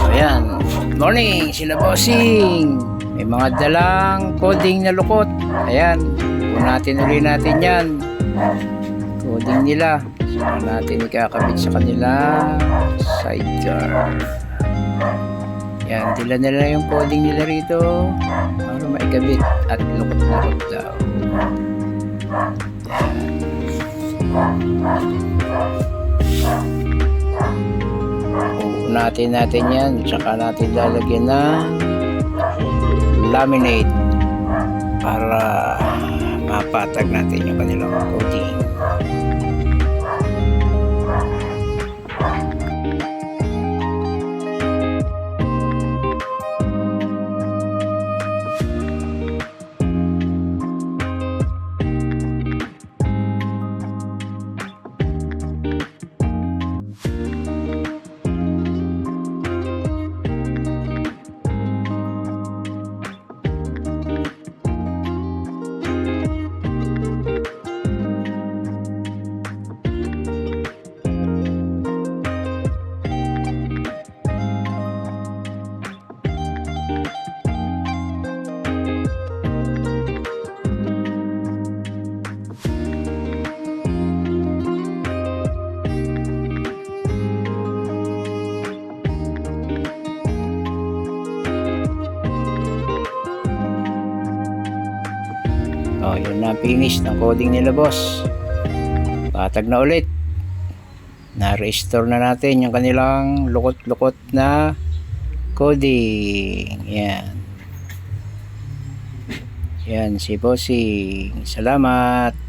Ayan, morning sila bossing, may mga dalang coding na lukot. Ayan, natin uli natin yan, coding nila. Saka natin ikakabit sa kanila sidecar. Yan, dila nila yung coding nila rito para maikabit at lukot-lukot daw. Natin yan, tsaka natin lalagyan ng laminate para mapatag natin yung kanilang coating. Yun na, finish ng coding nila boss. Patag na ulit. Na-restore na natin yung kanilang lukot-lukot na coding. Yan si bossing. Salamat.